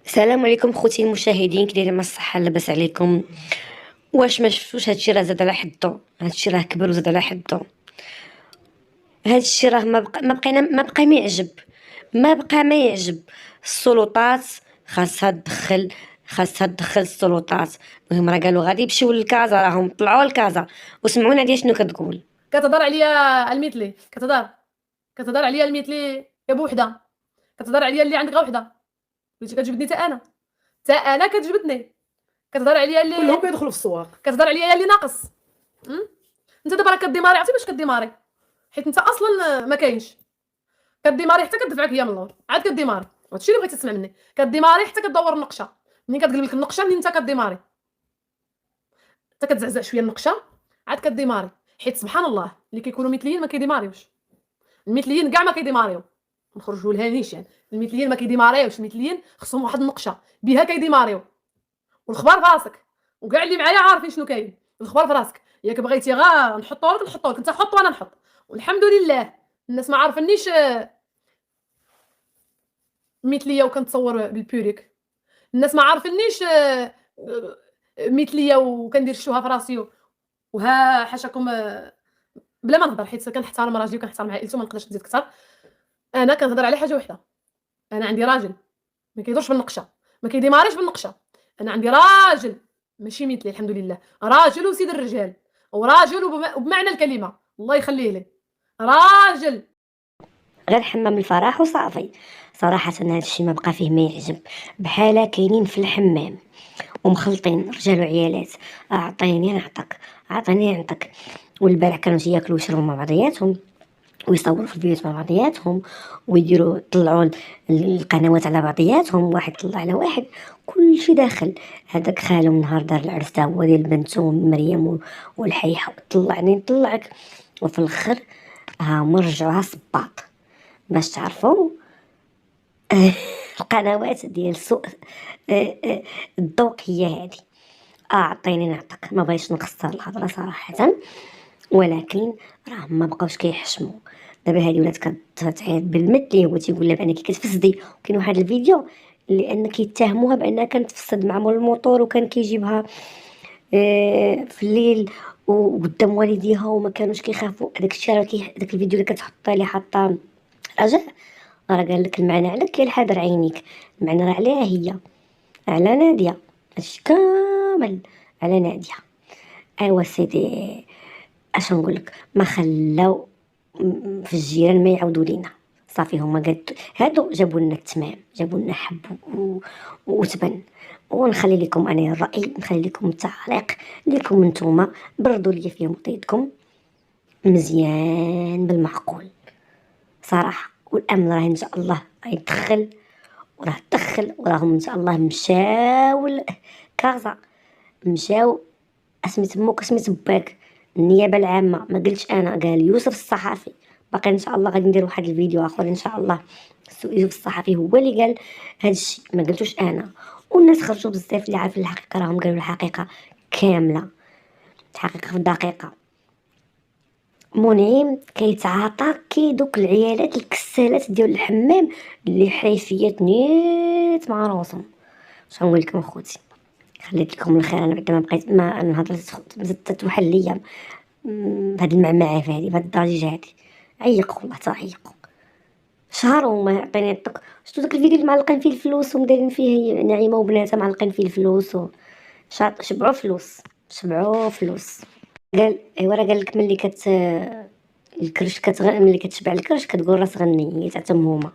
السلام عليكم خوتي المشاهدين، كي دايرين؟ مع الصحه لاباس عليكم؟ واش ما شفتوش هادشي راه زاد على حدو؟ هادشي راه كبر وزاد على حدو. هادشي راه ما بقى ما يعجب السلطات. خاصها تدخل السلطات. المهم راه قالوا غادي يمشيو للكازا، راهم طلعوا للكازا. وسمعونا ديال شنو كتقول. كتهضر عليا المثلي، كتهضر عليا المثلي يا بوحده، كتهضر عليا اللي عندك غير وحده. قلتي كتجبدني تا انا كتجبدني. كتهضر عليا اللي كلهم كيدخلوا في السواق. كتهضر عليا اللي ناقص. انت دابا راه كديماري، عرفتي باش كديماري؟ حيت انت اصلا ما كاينش. كديماري حتى كدفعك هي من اللور، عاد كديماري. هادشي اللي بغيتي تسمع مني. كديماري حتى كدور النقشه. منين كتقلب لك النقشه منين انت كديماري، حتى كتزعزع شويه النقشه عاد كديماري. حيت سبحان الله اللي كيكونوا مثليين ما كيديماريوش. المثليين كاع ما كيديماريو. نخرجوا لها نيشان. المثليين ما كيديماريوش، المثليين خصهم واحد النقشه بها كيديماريو. والخبار في راسك، وكاع اللي معايا عارفين شنو كاين. الخبار في راسك، ياك بغيتي غا نحطو لك انت حط وانا نحط. والحمد لله الناس ما عارفنيش مثليه وكنتصور بالبوريك. الناس ما عارفنيش مثليه وكندير الشوها في راسي وها حاشاكم. بلا ما نهضر حيت كنحترم راجلي وكنحترم عائلته، ما نقدرش نزيد اكثر. انا كنهضر على حاجه وحده. انا عندي راجل ما كيدورش بالنقشه، ما كيديماريش بالنقشه. انا عندي راجل ماشي مثلي، الحمد لله. راجل وسيد الرجال، وراجل وبمعنى الكلمه، الله يخليه لي. راجل. غير حمام الفرح وصافي. صراحه هادشي ما بقى فيه ما يعجب. بحاله كاينين في الحمام ومخلطين رجال وعيالات. اعطيني نعطيك، اعطيني نعطيك. والبارح كانوا ياكلوا ويشربوا مع بعضياتهم ويصوروا في البيوت مع بعضياتهم ويديروا يطلعوا القنوات على بعضياتهم، واحد طلع على واحد. كل شيء داخل. هذاك خالو من نهار دار العرس تا هو ديال بنته مريم والحيحه طلعني نطلعك. وفي الاخر ها مرجعوها صباط باش تعرفوا. القنوات ديال سوء الذوق هي هذه. اعطيني نعطيك. ما بغيتش نخسر الهضره صراحه، ولكن راهم ما بقاوش كيحشموا. دابا هذه ولات كتعيط بالمثلي، هو تيقول لها بانك كتفسدي. وكاين واحد الفيديو لان كيتهموها بانها كانت تفسد مع مول الموطور وكان كيجيبها في الليل وقدام والديها وما كانوش كيخافوا. هذاك الشيء راه داك الفيديو اللي كتحطي لي حاطه رجاء، راه قال لك المعنى عليك يا الحذر عينيك. المعنى راه عليها هي، على ناديه. هادشي كامل على ناديه. ايوا سيدي، اش نقولك؟ ما خلاو في الجيران ما يعاودوا لينا. صافي هما هادو جابوا لنا التمام، جابوا لنا حب وتبن. ونخلي لكم انا الراي، نخلي لكم التعليق لكم نتوما. بردوا لي فيهم طيدكم مزيان بالمعقول صراحه. والامن راه ان شاء الله غيدخل وراه دخل، وراهم ان شاء الله مشاو كازا، مشاو اسميت امك اسميت باك النيابه العامه. ما قلتش انا، قال يوسف الصحفي. باقي ان شاء الله غادي ندير واحد الفيديو اخر ان شاء الله. يوسف الصحفي هو اللي قال هذا الشيء، ما قلتوش انا. والناس خرجوا بزاف اللي عارفين الحقيقه، راهم قالوا الحقيقه كامله، الحقيقه في الدقيقه. منعم كيتعاطى كي دوك العيالات الكسالات ديال الحمام اللي حيفيات نيت مع راسهم. شنو نقول لكم اخوتي؟ خليت لكم الخير. انا بعدا ما بقيت ما نهضر، زدت توحل ليا بهاد المعمعه هادي، بهاد الضجيج هادي. عيق والله تعيق. شهر وما يعطيني الطق. شفتوا داك الفيديو اللي معلقين فيه الفلوس ومدايرين فيه نعيمه وبناتها معلقين فيه الفلوس شبعوا فلوس. قال ايوا راه قال لك ملي الكرش ملي كتشبع الكرش كتقول راس غني، هي تاع هما.